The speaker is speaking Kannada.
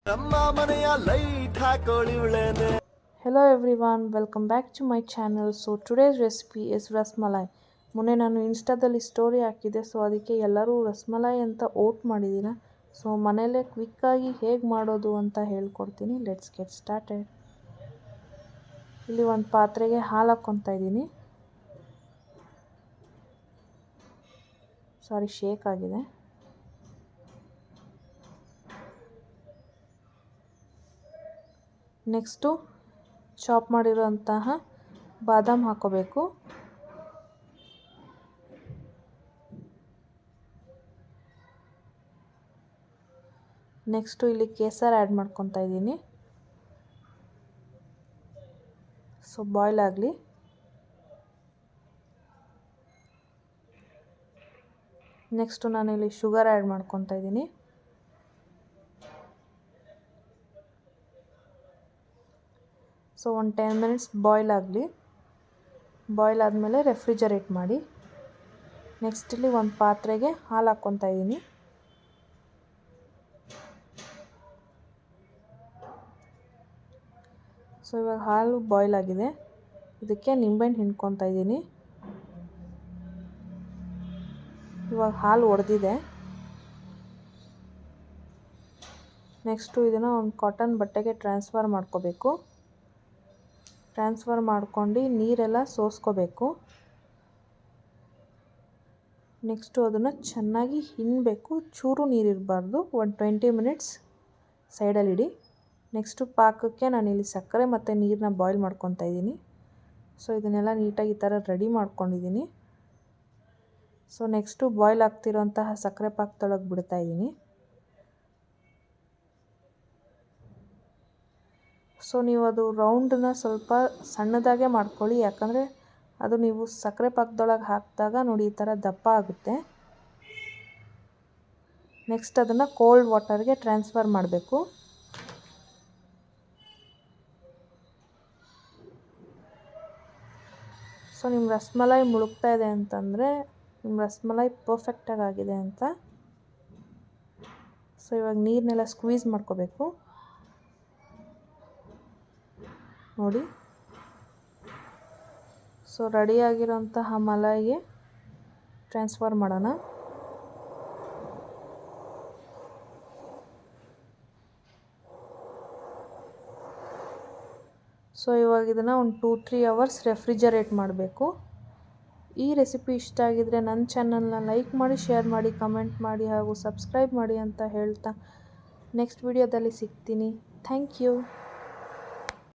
Hello everyone, welcome back to my channel. So today's recipe is rasmalai. ಮೊನ್ನೆ ನಾನು ಇನ್ಸ್ಟಾದಲ್ಲಿ ಸ್ಟೋರಿ ಹಾಕಿದ್ದೆ, ಸೊ ಅದಕ್ಕೆ ಎಲ್ಲರೂ ರಸ್ಮಲೈ ಅಂತ ಓಟ್ ಮಾಡಿದ್ದೀರ. ಸೊ ಮನೆಯಲ್ಲೇ ಕ್ವಿಕ್ಕಾಗಿ ಹೇಗೆ ಮಾಡೋದು ಅಂತ ಹೇಳ್ಕೊಡ್ತೀನಿ. Let's get started. ಇಲ್ಲಿ ಒಂದು ಪಾತ್ರೆಗೆ ಹಾಲು ಹಾಕ್ಕೊತಾ ಇದ್ದೀನಿ. ಶೇಕ್ ಆಗಿದೆ. ನೆಕ್ಸ್ಟು ಚಾಪ್ ಮಾಡಿರೋಂತಹ ಬಾದಾಮ್ ಹಾಕೋಬೇಕು. ನೆಕ್ಸ್ಟು ಇಲ್ಲಿ ಕೇಸರ್ ಆ್ಯಡ್ ಮಾಡ್ಕೊತಾ ಇದ್ದೀನಿ. ಸೊ ಬಾಯ್ಲ್ ಆಗಲಿ. ನೆಕ್ಸ್ಟು ನಾನಿಲ್ಲಿ ಶುಗರ್ ಆ್ಯಡ್ ಮಾಡ್ಕೊತಾ ಇದ್ದೀನಿ. ಸೊ ಒಂದು 10 ಮಿನಿಟ್ಸ್ ಬಾಯ್ಲ್ ಆಗಲಿ. ಬಾಯ್ಲ್ ಆದಮೇಲೆ ರೆಫ್ರಿಜರೇಟ್ ಮಾಡಿ. ನೆಕ್ಸ್ಟ್ ಇಲ್ಲಿ ಒಂದು ಪಾತ್ರೆಗೆ ಹಾಲು ಹಾಕ್ಕೊತಾ ಇದ್ದೀನಿ. ಸೊ ಇವಾಗ ಹಾಲು ಬಾಯ್ಲ್ ಆಗಿದೆ. ಇದಕ್ಕೆ ನಿಂಬೆಹಣ್ಣು ಹಿಂಡ್ಕೊತಾ ಇದ್ದೀನಿ. ಇವಾಗ ಹಾಲು ಒಡೆದಿದೆ. ನೆಕ್ಸ್ಟು ಇದನ್ನು ಒಂದು ಕಾಟನ್ ಬಟ್ಟೆಗೆ ಟ್ರಾನ್ಸ್ಫರ್ ಮಾಡ್ಕೋಬೇಕು. ಟ್ರಾನ್ಸ್ಫರ್ ಮಾಡ್ಕೊಂಡು ನೀರೆಲ್ಲ ಸೋಸ್ಕೋಬೇಕು. ನೆಕ್ಸ್ಟು ಅದನ್ನು ಚೆನ್ನಾಗಿ ಹಿಂಡಬೇಕು. ಚೂರು ನೀರಿರಬಾರ್ದು. ಒಂದು 20 ಮಿನಿಟ್ಸ್ ಸೈಡಲ್ಲಿಡಿ. ನೆಕ್ಸ್ಟು ಪಾಕಕ್ಕೆ ನಾನಿಲ್ಲಿ ಸಕ್ಕರೆ ಮತ್ತು ನೀರನ್ನ ಬಾಯ್ಲ್ ಮಾಡ್ಕೊತಾ ಇದ್ದೀನಿ. ಸೊ ಇದನ್ನೆಲ್ಲ ನೀಟಾಗಿ ಈ ಥರ ರೆಡಿ ಮಾಡ್ಕೊಂಡಿದ್ದೀನಿ. ಸೊ ನೆಕ್ಸ್ಟು ಬಾಯ್ಲ್ ಆಗ್ತಿರೋಂತಹ ಸಕ್ಕರೆ ಪಾಕದೊಳಗೆ ಬಿಡ್ತಾ ಇದ್ದೀನಿ. ಸೊ ನೀವು ಅದು ರೌಂಡನ್ನ ಸ್ವಲ್ಪ ಸಣ್ಣದಾಗೆ ಮಾಡ್ಕೊಳ್ಳಿ, ಯಾಕಂದರೆ ಅದು ನೀವು ಸಕ್ಕರೆ ಪಾಕದೊಳಗೆ ಹಾಕಿದಾಗ ನೋಡಿ ಈ ಥರ ದಪ್ಪ ಆಗುತ್ತೆ. ನೆಕ್ಸ್ಟ್ ಅದನ್ನು ಕೋಲ್ಡ್ ವಾಟರ್ಗೆ ಟ್ರಾನ್ಸ್ಫರ್ ಮಾಡಬೇಕು. ಸೊ ನಿಮ್ಮ ರಸ್ಮಲೈ ಮುಳುಗ್ತಾ ಇದೆ ಅಂತಂದರೆ ನಿಮ್ಮ ರಸ್ಮಲೈ ಪರ್ಫೆಕ್ಟಾಗಿ ಆಗಿದೆ ಅಂತ. ಸೊ ಇವಾಗ ನೀರನ್ನೆಲ್ಲ ಸ್ಕ್ವೀಸ್ ಮಾಡ್ಕೋಬೇಕು ನೋಡಿ. ಸೊ ರೆಡಿಯಾಗಿರೋಂತಹ ಮಲೈಗೆ ಟ್ರಾನ್ಸ್ಫರ್ ಮಾಡೋಣ. ಸೊ ಇವಾಗ ಇದನ್ನು ಒಂದು 2-3 ಅವರ್ಸ್ ರೆಫ್ರಿಜರೇಟ್ ಮಾಡಬೇಕು. ಈ ರೆಸಿಪಿ ಇಷ್ಟ ಆಗಿದರೆ ನನ್ನ ಚಾನಲ್ನ ಲೈಕ್ ಮಾಡಿ, ಶೇರ್ ಮಾಡಿ, ಕಮೆಂಟ್ ಮಾಡಿ ಹಾಗೂ ಸಬ್ಸ್ಕ್ರೈಬ್ ಮಾಡಿ ಅಂತ ಹೇಳ್ತಾ ನೆಕ್ಸ್ಟ್ ವಿಡಿಯೋದಲ್ಲಿ ಸಿಗ್ತೀನಿ. Thank you.